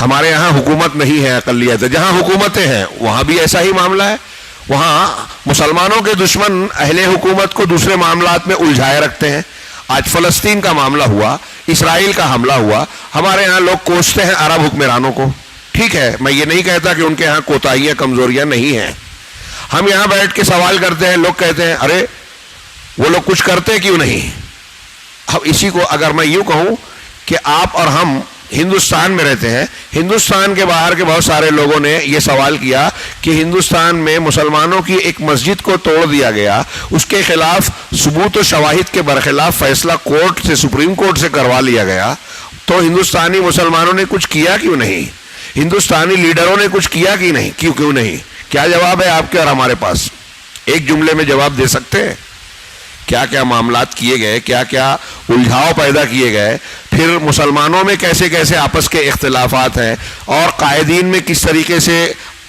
ہمارے یہاں حکومت نہیں ہے، اقلیت ہے. جہاں حکومتیں ہیں وہاں بھی ایسا ہی معاملہ ہے. وہاں مسلمانوں کے دشمن اہل حکومت کو دوسرے معاملات میں الجھائے رکھتے ہیں. آج فلسطین کا معاملہ ہوا، اسرائیل کا حملہ ہوا، ہمارے یہاں لوگ کوستے ہیں عرب حکمرانوں کو. ٹھیک ہے، میں یہ نہیں کہتا کہ ان کے یہاں کوتاہیاں کمزوریاں نہیں ہیں. ہم یہاں بیٹھ کے سوال کرتے ہیں، لوگ کہتے ہیں ارے وہ لوگ کچھ کرتے کیوں نہیں. اب اسی کو اگر میں یوں کہوں کہ آپ اور ہم ہندوستان میں رہتے ہیں، ہندوستان کے باہر کے بہت سارے لوگوں نے یہ سوال کیا کہ ہندوستان میں مسلمانوں کی ایک مسجد کو توڑ دیا گیا، اس کے خلاف ثبوت و شواہد کے برخلاف فیصلہ کورٹ سے، سپریم کورٹ سے کروا لیا گیا، تو ہندوستانی مسلمانوں نے کچھ کیا کیوں نہیں؟ ہندوستانی لیڈروں نے کچھ کیا کہ نہیں؟ کیوں نہیں؟ کیا جواب ہے آپ کے اور ہمارے پاس؟ ایک جملے میں جواب دے سکتے ہیں؟ کیا کیا معاملات کیے گئے، کیا کیا الجھاؤ پیدا کیے گئے، پھر مسلمانوں میں کیسے کیسے آپس کے اختلافات ہیں، اور قائدین میں کس طریقے سے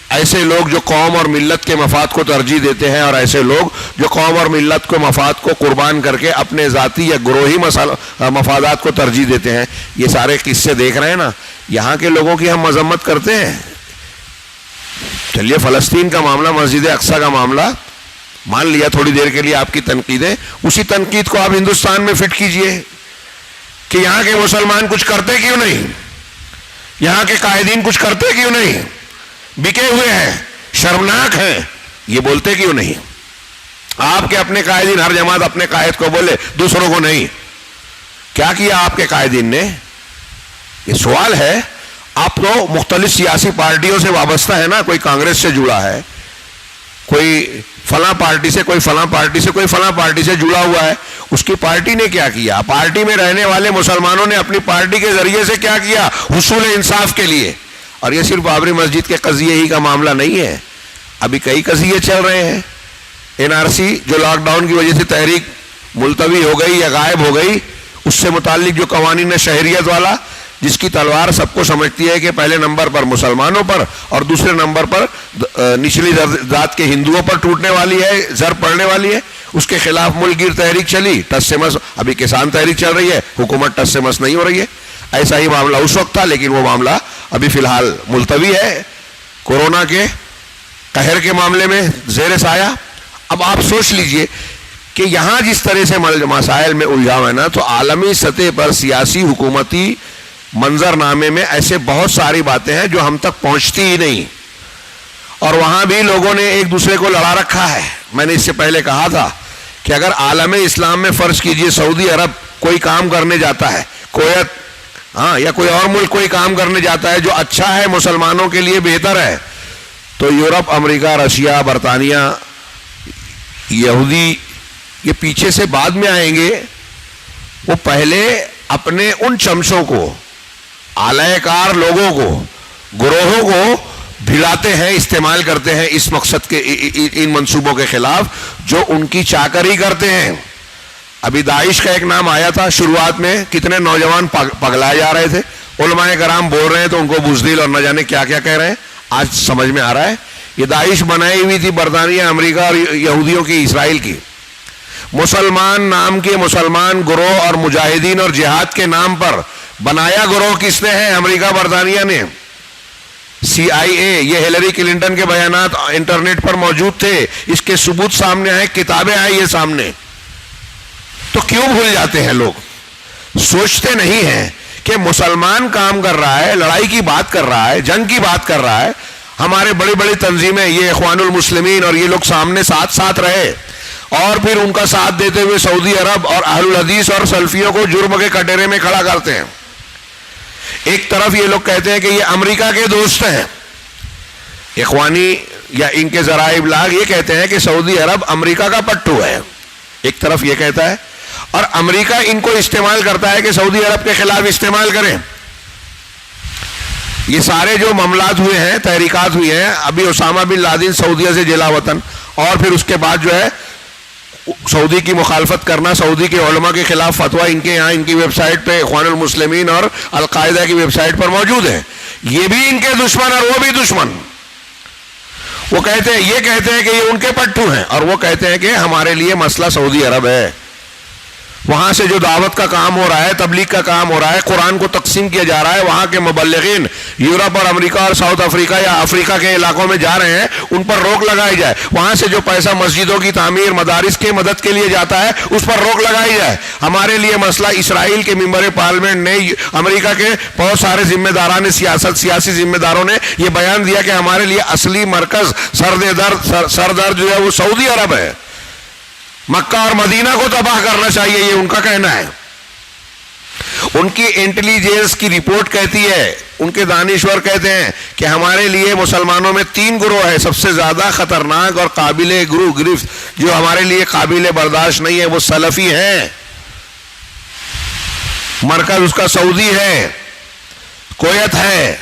ایسے لوگ جو قوم اور ملت کے مفاد کو ترجیح دیتے ہیں، اور ایسے لوگ جو قوم اور ملت کو مفاد کو قربان کر کے اپنے ذاتی یا گروہی مفادات کو ترجیح دیتے ہیں. یہ سارے قصے دیکھ رہے ہیں نا. یہاں کے لوگوں کی ہم مذمت کرتے ہیں. چلیے فلسطین کا معاملہ، مسجد اقصیٰ کا معاملہ مان لیا تھوڑی دیر کے لیے آپ کی تنقیدیں، اسی تنقید کو آپ ہندوستان میں فٹ کیجئے کہ یہاں کے مسلمان کچھ کرتے کیوں نہیں، یہاں کے قائدین کچھ کرتے کیوں نہیں، بکے ہوئے ہیں، شرمناک ہیں، یہ بولتے کیوں نہیں؟ آپ کے اپنے قائدین، ہر جماعت اپنے قائد کو بولے، دوسروں کو نہیں. کیا کیا آپ کے قائدین نے؟ یہ سوال ہے. آپ تو مختلف سیاسی پارٹیوں سے وابستہ ہے نا، کوئی کانگریس سے جڑا ہے، کوئی فلاں پارٹی سے، کوئی فلاں پارٹی سے، کوئی فلاں پارٹی سے جڑا ہوا ہے. اس کی پارٹی نے کیا کیا؟ پارٹی میں رہنے والے مسلمانوں نے اپنی پارٹی کے ذریعے سے کیا کیا حصول انصاف کے لیے؟ اور یہ صرف بابری مسجد کے قضیے ہی کا معاملہ نہیں ہے، ابھی کئی قضیے چل رہے ہیں. NRC جو لاک ڈاؤن کی وجہ سے تحریک ملتوی ہو گئی یا غائب ہو گئی، اس سے متعلق جو قوانین شہریت والا، جس کی تلوار سب کو سمجھتی ہے کہ پہلے نمبر پر مسلمانوں پر اور دوسرے نمبر پر نچلی ذات کے ہندوؤں پر ٹوٹنے والی ہے، زر پڑنے والی ہے، اس کے خلاف ملک گیر تحریک چلی، ٹس سے مس. ابھی کسان تحریک چل رہی ہے، حکومت ٹس سے مس نہیں ہو رہی ہے. ایسا ہی معاملہ اس وقت تھا، لیکن وہ معاملہ ابھی فی الحال ملتوی ہے کورونا کے قہر کے معاملے میں زیر سایہ. اب آپ سوچ لیجئے کہ یہاں جس طرح سے مسائل میں الجھاؤ ہے نا، تو عالمی سطح پر سیاسی حکومتی منظر نامے میں ایسے بہت ساری باتیں ہیں جو ہم تک پہنچتی ہی نہیں، اور وہاں بھی لوگوں نے ایک دوسرے کو لڑا رکھا ہے. میں نے اس سے پہلے کہا تھا کہ اگر عالم اسلام میں فرض کیجئے سعودی عرب کوئی کام کرنے جاتا ہے، کویت یا کوئی اور ملک کوئی کام کرنے جاتا ہے جو اچھا ہے، مسلمانوں کے لیے بہتر ہے، تو یورپ، امریکہ، رشیا، برطانیہ، یہودی یہ پیچھے سے بعد میں آئیں گے. وہ پہلے اپنے ان چمچوں کو، اعلی کار لوگوں کو، گروہوں کو بھلاتے ہیں، استعمال کرتے ہیں اس مقصد کے، ان منصوبوں کے خلاف جو ان کی چاکری کرتے ہیں. ابھی داعش کا ایک نام آیا تھا، شروعات میں کتنے نوجوان پگلائے جا رہے تھے، علماء کرام بول رہے ہیں تو ان کو بزدل اور نہ جانے کیا کیا کہہ رہے ہیں. آج سمجھ میں آ رہا ہے یہ داعش بنائی ہوئی تھی برطانیہ، امریکہ اور یہودیوں کی، اسرائیل کی. مسلمان نام کے مسلمان گروہ اور مجاہدین اور جہاد کے نام پر بنایا گروہ کس نے ہے؟ امریکہ، برطانیہ نے. CIA، یہ ہیلری کلنٹن کے بیانات انٹرنیٹ پر موجود تھے، اس کے ثبوت سامنے آئے، کتابیں آئی یہ سامنے. تو کیوں بھول جاتے ہیں لوگ؟ سوچتے نہیں ہیں کہ مسلمان کام کر رہا ہے، لڑائی کی بات کر رہا ہے، جنگ کی بات کر رہا ہے. ہمارے بڑی بڑی تنظیمیں، یہ اخوان المسلمین اور یہ لوگ سامنے ساتھ رہے، اور پھر ان کا ساتھ دیتے ہوئے سعودی عرب اور اہل الحدیث اور سلفیوں کو جرم کے کٹہرے میں کھڑا کرتے ہیں. ایک طرف یہ لوگ کہتے ہیں کہ یہ امریکہ کے دوست ہیں، اخوانی یا ان کے ذرائع ابلاغ یہ کہتے ہیں کہ سعودی عرب امریکہ کا پٹھو ہے. ایک طرف یہ کہتا ہے، اور امریکہ ان کو استعمال کرتا ہے کہ سعودی عرب کے خلاف استعمال کریں. یہ سارے جو معاملات ہوئے ہیں، تحریکات ہوئی ہیں، ابھی اسامہ بن لادن سعودیہ سے جلا وطن، اور پھر اس کے بعد جو ہے سعودی کی مخالفت کرنا، سعودی کے علماء کے خلاف فتویٰ ان کے یہاں، ان کی ویب سائٹ پہ، اخوان المسلمین اور القاعدہ کی ویب سائٹ پر موجود ہیں. یہ بھی ان کے دشمن اور وہ بھی دشمن. وہ کہتے ہیں، یہ کہتے ہیں کہ یہ ان کے پٹھو ہیں، اور وہ کہتے ہیں کہ ہمارے لیے مسئلہ سعودی عرب ہے. وہاں سے جو دعوت کا کام ہو رہا ہے, تبلیغ کا کام ہو رہا ہے, قرآن کو تقسیم کیا جا رہا ہے, وہاں کے مبلغین یورپ اور امریکہ اور ساؤتھ افریقہ یا افریقہ کے علاقوں میں جا رہے ہیں, ان پر روک لگائی جائے. وہاں سے جو پیسہ مسجدوں کی تعمیر, مدارس کی مدد کے لیے جاتا ہے, اس پر روک لگائی جائے. ہمارے لیے مسئلہ اسرائیل کے ممبر پارلیمنٹ نے, امریکہ کے بہت سارے ذمہ داران سیاسی ذمہ داروں نے یہ بیان دیا کہ ہمارے لیے اصلی مرکز سردرد جو ہے وہ سعودی عرب ہے. مکہ اور مدینہ کو تباہ کرنا چاہیے, یہ ان کا کہنا ہے. ان کی انٹیلیجنس کی رپورٹ کہتی ہے, ان کے دانشور کہتے ہیں کہ ہمارے لیے مسلمانوں میں 3 گروہ ہے سب سے زیادہ خطرناک اور قابل گرفت جو ہمارے لیے قابل برداشت نہیں ہے, وہ سلفی ہیں. مرکز اس کا سعودی ہے, کویت ہے.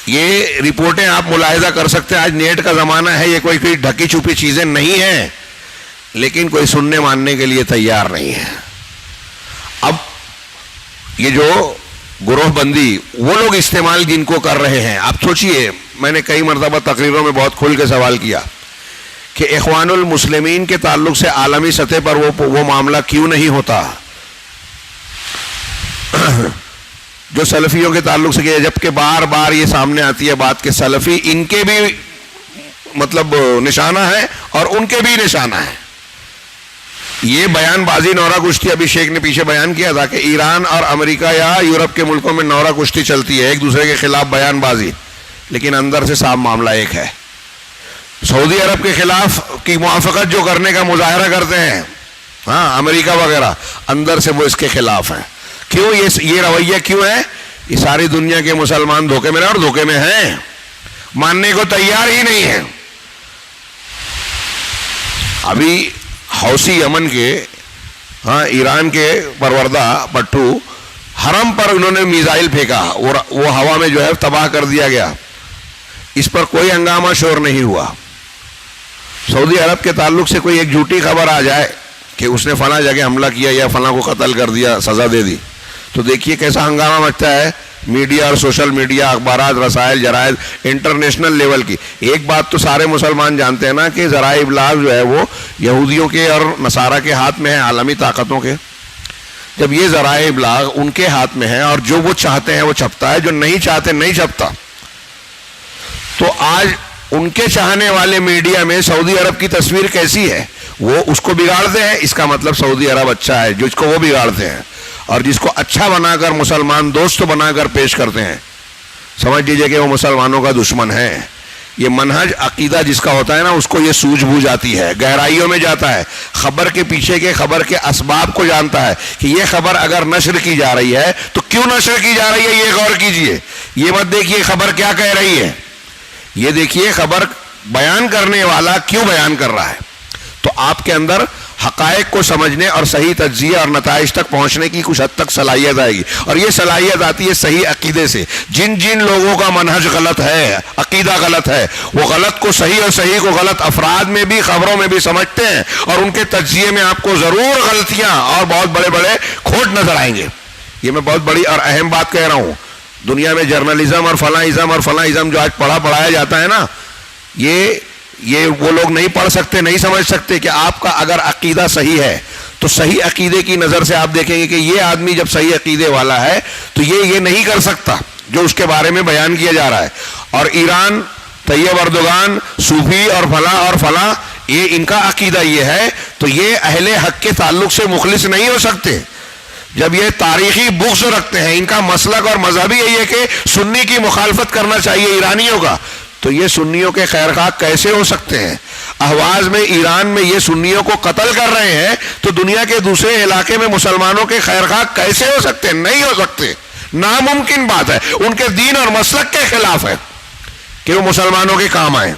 یہ رپورٹیں آپ ملاحظہ کر سکتے ہیں. آج نیٹ کا زمانہ ہے, یہ کوئی ڈھکی چھپی چیزیں نہیں ہیں, لیکن کوئی سننے ماننے کے لیے تیار نہیں ہے. اب یہ جو گروہ بندی وہ لوگ استعمال جن کو کر رہے ہیں, آپ سوچئے, میں نے کئی مرتبہ تقریروں میں بہت کھل کے سوال کیا کہ اخوان المسلمین کے تعلق سے عالمی سطح پر وہ معاملہ کیوں نہیں ہوتا جو سلفیوں کے تعلق سے کیا, جبکہ بار بار یہ سامنے آتی ہے بات کہ سلفی ان کے بھی مطلب نشانہ ہے اور ان کے بھی نشانہ ہے. یہ بیان بازی نورا کشتی ابھی شیخ نے پیچھے بیان کیا تھا کہ ایران اور امریکہ یا یورپ کے ملکوں میں نورا کشتی چلتی ہے, ایک دوسرے کے خلاف بیان بازی, لیکن اندر سے صاف معاملہ ایک ہے. سعودی عرب کے خلاف کی موافقت جو کرنے کا مظاہرہ کرتے ہیں, ہاں امریکہ وغیرہ, اندر سے وہ اس کے خلاف ہیں. کیوں یہ رویہ کیوں ہے؟ یہ ساری دنیا کے مسلمان دھوکے میں اور دھوکے میں ہیں, ماننے کو تیار ہی نہیں ہیں. ابھی حوثی یمن کے, ہاں ایران کے پروردہ پٹھو, حرم پر انہوں نے میزائل پھینکا, وہ ہوا میں جو ہے تباہ کر دیا گیا. اس پر کوئی ہنگامہ شور نہیں ہوا. سعودی عرب کے تعلق سے کوئی ایک جھوٹی خبر آ جائے کہ اس نے فلاں جگہ حملہ کیا یا فلاں کو قتل کر دیا, سزا دے دی, تو دیکھیے کیسا ہنگامہ مچتا ہے. میڈیا اور سوشل میڈیا, اخبارات, رسائل, جرائد, انٹرنیشنل لیول کی. ایک بات تو سارے مسلمان جانتے ہیں نا کہ ذرائع ابلاغ جو ہے وہ یہودیوں کے اور نصارہ کے ہاتھ میں ہے, عالمی طاقتوں کے. جب یہ ذرائع ابلاغ ان کے ہاتھ میں ہے اور جو وہ چاہتے ہیں وہ چھپتا ہے, جو نہیں چاہتے نہیں چھپتا, تو آج ان کے چاہنے والے میڈیا میں سعودی عرب کی تصویر کیسی ہے, وہ اس کو بگاڑتے ہیں. اس کا مطلب سعودی عرب اچھا ہے, جو اس کو وہ بگاڑتے ہیں, اور جس کو اچھا بنا کر مسلمان دوست بنا کر پیش کرتے ہیں, سمجھ لیجئے کہ وہ مسلمانوں کا دشمن ہے. یہ منہج عقیدہ جس کا ہوتا ہے نا, اس کو یہ سوجھ بوجھ آتی ہے, گہرائیوں میں جاتا ہے, خبر کے پیچھے کے خبر کے اسباب کو جانتا ہے کہ یہ خبر اگر نشر کی جا رہی ہے تو کیوں نشر کی جا رہی ہے, یہ غور کیجئے. یہ مت دیکھیے خبر کیا کہہ رہی ہے, یہ دیکھیے خبر بیان کرنے والا کیوں بیان کر رہا ہے. تو آپ کے اندر حقائق کو سمجھنے اور صحیح تجزیہ اور نتائج تک پہنچنے کی کچھ حد تک صلاحیت آئے گی, اور یہ صلاحیت آتی ہے صحیح عقیدے سے. جن لوگوں کا منہج غلط ہے, عقیدہ غلط ہے, وہ غلط کو صحیح اور صحیح کو غلط افراد میں بھی, خبروں میں بھی سمجھتے ہیں, اور ان کے تجزیے میں آپ کو ضرور غلطیاں اور بہت بڑے بڑے کھوٹ نظر آئیں گے. یہ میں بہت بڑی اور اہم بات کہہ رہا ہوں. دنیا میں جرنلزم اور فلاں ازم جو آج پڑھایا جاتا ہے نا, یہ وہ لوگ نہیں پڑھ سکتے, نہیں سمجھ سکتے کہ آپ کا اگر عقیدہ صحیح ہے تو صحیح عقیدے کی نظر سے آپ دیکھیں گے کہ یہ آدمی جب صحیح عقیدے والا ہے تو یہ نہیں کر سکتا جو اس کے بارے میں بیان کیا جا رہا ہے. اور ایران, طیب اردوغان, صوفی اور فلاں یہ ان کا عقیدہ یہ ہے, تو یہ اہل حق کے تعلق سے مخلص نہیں ہو سکتے. جب یہ تاریخی بغض رکھتے ہیں, ان کا مسلک اور مذہبی یہی ہے کہ سنی کی مخالفت کرنا چاہیے ایرانیوں کا, تو یہ سنیوں کے خیرخواہ کیسے ہو سکتے ہیں؟ اہواز میں ایران میں یہ سنیوں کو قتل کر رہے ہیں, تو دنیا کے دوسرے علاقے میں مسلمانوں کے خیرخواہ کیسے ہو سکتے ہیں؟ نہیں ہو سکتے, ناممکن بات ہے. ان کے دین اور مسلک کے خلاف ہے کہ وہ مسلمانوں کے کام آئیں.